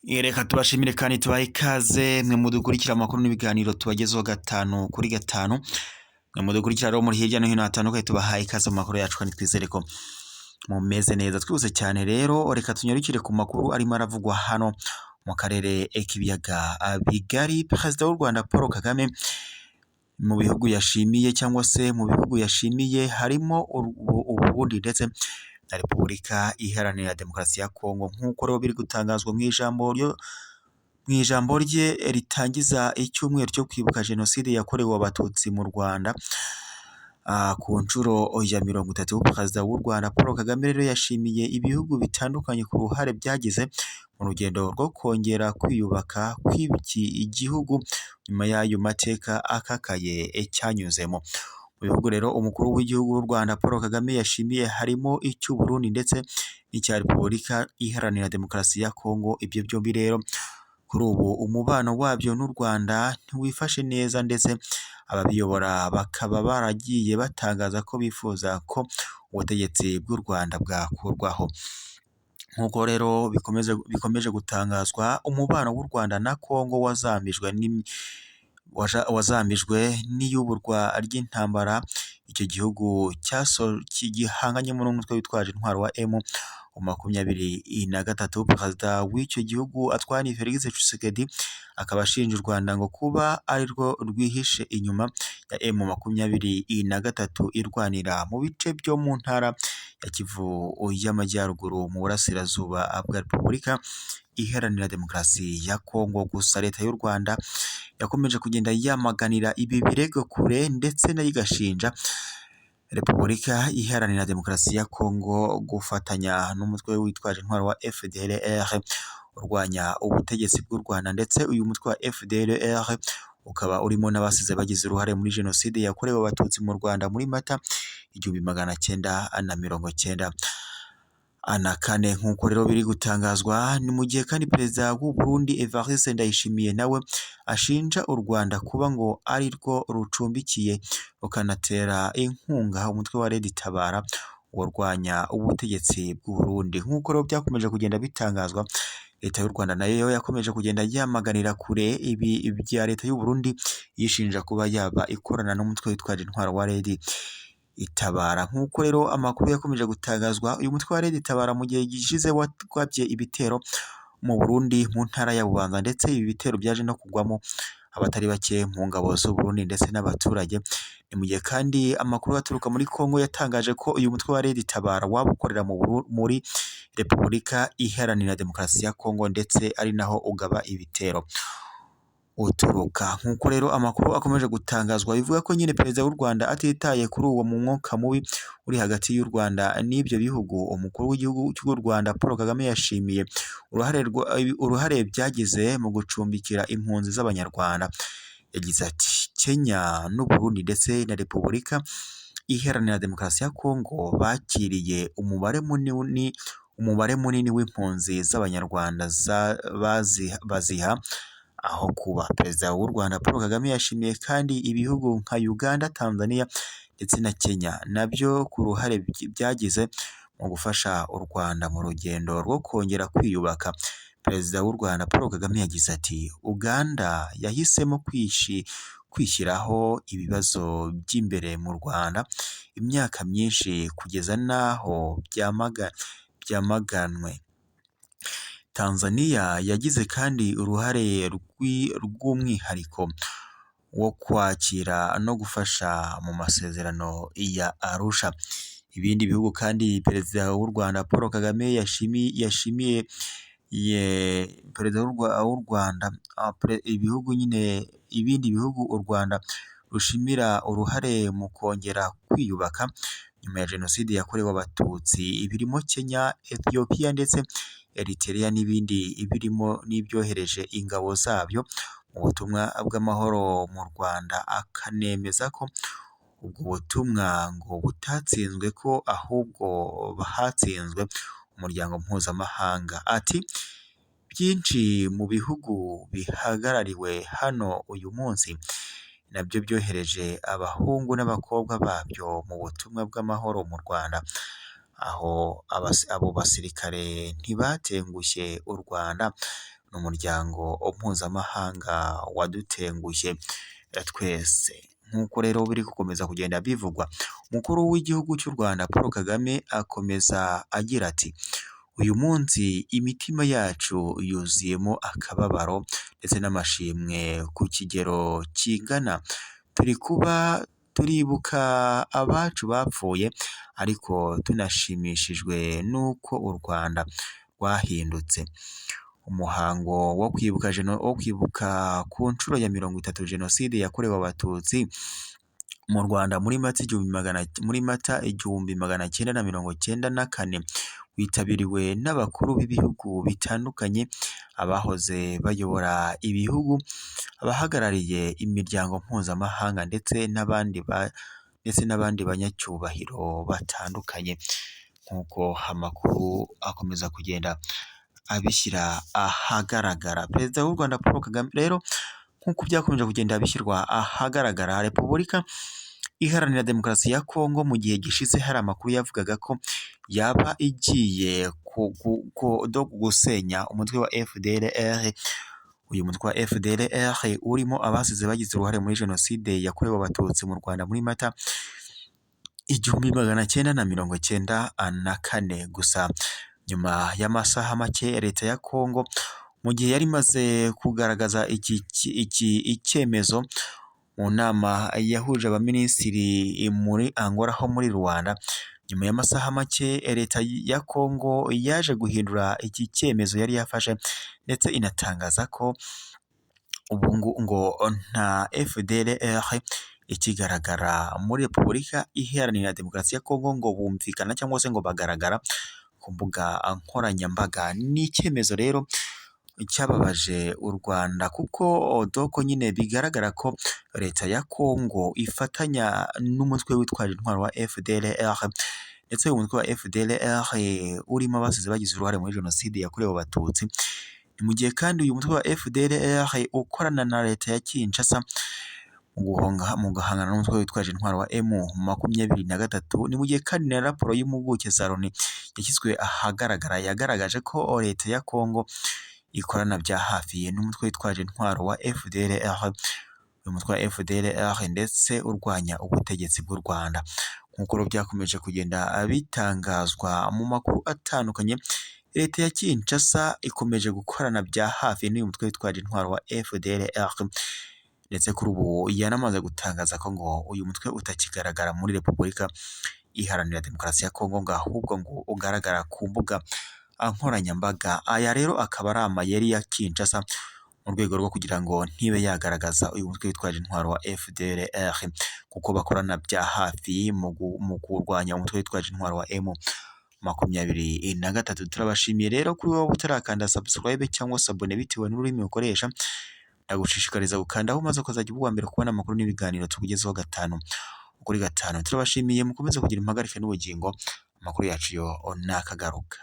Reka tubashimire kandi tubahe ikaze mwe mudukurikira amakuru n'ibiganiro tubagezeho gatanu kuri gatanu. Mwe mudukurikira rero muri hirya no hino hatandukanye tubahaye ikaze mu makuru yacu kandi twizere ko mumeze neza. Twihuse cyane rero reka tunyarukire ku makuru arimo aravugwa hano mu karere k'ibiyaga bigari. Perezida w'u Rwanda Paul Kagame mu bihugu yashimiye cyangwa se mu bihugu yashimiye harimo Uburundi ndetse na Repubulika Iharanira Demokarasi ya Kongo, nk'uko rero biri gutangazwa mu ijambo rye ritangiza icyumweru cyo kwibuka jenoside yakorewe abatutsi mu Rwanda ku nshuro ya 30. Perezida w'u Rwanda Paul Kagame rero yashimiye ibihugu bitandukanye ku ruhare byagize mu rugendo rwo kongera kwiyubaka kw'iki igihugu nyuma y'ayo mateka akakaye cyanyuzemo. Mu bihugu rero umukuru w'igihugu w'u Rwanda Paul Kagame yashimiye harimo icy'u Burundi ndetse n'icya Repubulika Iharanira Demokarasi ya Kongo. Ibyo byombi rero kuri ubu umubano wabyo n'u Rwanda ntiwifashe neza, ndetse ababiyobora bakaba baragiye batangaza ko bifuza ko ubutegetsi bw'u Rwanda bwakurwaho. Nk'uko rero bikomeje gutangazwa, umubano w'u Rwanda na Kongo wazamijwe n'iyuburwa ry'intambara icyo gihugu gihanganyemo n'umutwe witwaje intwaro wa M23. Perezida w'icyo gihugu Antoine Felix Tshisekedi akaba ashinja u Rwanda ngo kuba ari rwo rwihishe inyuma ya M23 irwanira mu bice byo mu ntara ya Kivu y'Amajyaruguru mu burasirazuba bwa Repubulika Iharanira Demokarasi ya Kongo. Gusa leta y'u Rwanda yakomeje kugenda yamaganira ibi birego kure, ndetse nayo igashinja Repubulika Iharanira Demokarasi ya Kongo gufatanya n'umutwe witwaje intwaro wa FDLR urwanya ubutegetsi bw'u Rwanda, ndetse uyu mutwe wa FDLR ukaba urimo n'abasize bagize uruhare muri jenoside yakorewe abatutsi mu Rwanda muri Mata 1994. Nk'uko rero biri gutangazwa, ni mu gihe kandi perezida w'u Burundi Evariste Ndayishimiye nawe ashinja u Rwanda kuba ngo ari rwo rucumbikiye rukanatera inkunga umutwe wa Red Tabara urwanya ubutegetsi bw'u Burundi. Nk'uko rero byakomeje kugenda bitangazwa, leta y'u Rwanda nayo yakomeje kugenda yamaganira kure ibi bya leta y'u Burundi yishinja kuba yaba ikorana n'umutwe witwaje intwaro wa Red Itabara. Nk'uko rero amakuru yakomeje gutangazwa, uyu mutwe wa Red Tabara mu gihe gishize wagabye ibitero mu Burundi mu ntara ya Bubanza, ndetse ibi bitero byaje no kugwamo abatari bake mu ngabo z'u Burundi ndetse n'abaturage. Ni mu gihe kandi amakuru aturuka muri Kongo yatangaje ko uyu mutwe wa Red Tabara waba ukorera muri Repubulika Iharanira Demokarasi ya Kongo, ndetse ari naho ugaba ibitero uturuka. Nk'uko rero amakuru akomeje gutangazwa, bivuga ko nyine perezida w'u Rwanda atitaye kuri uwo mu mwuka mubi uri hagati y'u Rwanda n'ibyo bihugu, umukuru w'igihugu cy'u Rwanda Paul Kagame yashimiye uruhare byagize mu gucumbikira impunzi z'Abanyarwanda. Yagize ati Kenya n'u Burundi ndetse na Repubulika Iharanira Demokarasi ya Kongo bakiriye umubare munini w'impunzi z'Abanyarwanda baziha aho kuba. Perezida w'u Rwanda Paul Kagame yashimiye kandi ibihugu nka Uganda, Tanzania ndetse na Kenya nabyo ku ruhare byagize mu gufasha u Rwanda mu rugendo rwo kongera kwiyubaka. Perezida w'u Rwanda Paul Kagame yagize ati Uganda yahisemo kwishyiraho ibibazo by'imbere mu Rwanda imyaka myinshi kugeza n'aho byamaganwe. Tanzania yagize kandi uruhare rw'umwihariko wo kwakira no gufasha mu masezerano ya Arusha. Ibindi bihugu kandi perezida w'u Rwanda Paul Kagame yashimiye perezida w'u Rwanda ibindi bihugu u Rwanda rushimira uruhare mu kongera kwiyubaka nyuma ya jenoside yakorewe abatutsi, birimo Kenya, Ethiopia ndetse Eritrea n'ibindi birimo n'ibyohereje ingabo zabyo mu butumwa bw'amahoro mu Rwanda. Akanemeza ko ubwo butumwa ngo butatsinzwe, ko ahubwo hatsinzwe umuryango mpuzamahanga. Ati byinshi mu bihugu bihagarariwe hano uyu munsi nabyo byohereje abahungu n'abakobwa babyo mu butumwa bw'amahoro mu Rwanda. Aho abo basirikare ntibatengushye u Rwanda n'umuryango mpuzamahanga wadutengushye twese. Nk'uko rero biri gukomeza kugenda bivugwa, umukuru w'igihugu cy'u Rwanda Paul Kagame akomeza agira ati uyu munsi imitima yacu yuzuyemo akababaro ndetse n'amashimwe ku kigero kingana, turibuka abacu bapfuye ariko tunashimishijwe n'uko u Rwanda rwahindutse. Umuhango wo kwibuka ku nshuro ya 30 Jenoside yakorewe Abatutsi mu Rwanda muri Mata 1994 witabiriwe n'abakuru b'ibihugu bitandukanye, abahoze bayobora ibihugu, abahagarariye imiryango mpuzamahanga ndetse n'abandi banyacyubahiro batandukanye. Nk'uko amakuru akomeza kugenda abishyira ahagaragara, Perezida w'u Rwanda Paul Kagame rero nk'uko byakomeje kugenda bishyirwa ahagaragara, Repubulika Iharanira Demokarasi ya Kongo mu gihe gishize hari amakuru yavugaga ko yaba igiye gusenya umutwe wa FDLR. Uyu mutwe wa FDLR urimo abasize bagize uruhare muri Jenoside yakorewe Abatutsi mu Rwanda muri Mata 1994. Gusa nyuma y'amasaha make leta ya Kongo mu gihe yari imaze kugaragaza icyemezo mu nama yahuje abaminisitiri muri Angola ho muri Rwanda, nyuma y'amasaha make leta ya Kongo yaje guhindura iki cyemezo yari yafashe ndetse inatangaza ko ubu ngo nta FDLR ikigaragara muri Repubulika Iharanira Demokarasi ya Kongo, ngo bumvikana cyangwa se ngo bagaragara ku mbuga nkoranyambaga. Ni icyemezo rero cyababaje u Rwanda kuko doko nyine bigaragara ko leta ya Kongo ifatanya n'umutwe witwaje intwaro wa FDLR, ndetse uyu mutwe wa FDLR urimo abasize bagize uruhare muri Jenoside yakorewe Abatutsi. Ni mu gihe kandi uyu mutwe wa FDLR ukorana na leta ya Kinshasa mu guhangana n'umutwe witwaje intwaro wa M23. Ni mu gihe kandi na raporo y'impuguke za Loni yashyizwe ahagaragara yagaragaje ko leta ya Kongo ikorana bya hafi n'umutwe witwaje intwaro wa FDLR, uyu mutwe wa FDLR ndetse urwanya ubutegetsi bw'u Rwanda. Nk'uko byakomeje kugenda bitangazwa mu makuru atandukanye, leta ya Kinshasa ikomeje gukorana bya hafi n'uyu mutwe witwaje intwaro wa FDLR, ndetse kuri ubu yanamaze gutangaza ko ngo uyu mutwe utakigaragara muri Repubulika Iharanira Demokarasi ya Kongo, ngo ahubwo ngo ugaragara ku mbuga nkoranyambaga. Aya rero akaba ari amayeri ya Kinshasa mu rwego rwo kugira ngo ntibe yagaragaza uyu mutwe witwaje intwaro wa FDLR, kuko bakorana bya hafi mu kurwanya umutwe witwaje intwaro wa M23. Turabashimiye rero kuri wowe utarakanda subscribe cyangwa se abone bitewe n'ururimi ukoresha, ndagushishikariza gukandaho maze ukazajya uba mbere kubona amakuru n'ibiganiro tukugezeho 5 kuri 5. Turabashimiye, mukomeze kugira impagarike n'ubugingo, amakuru yacu yo nakagaruka.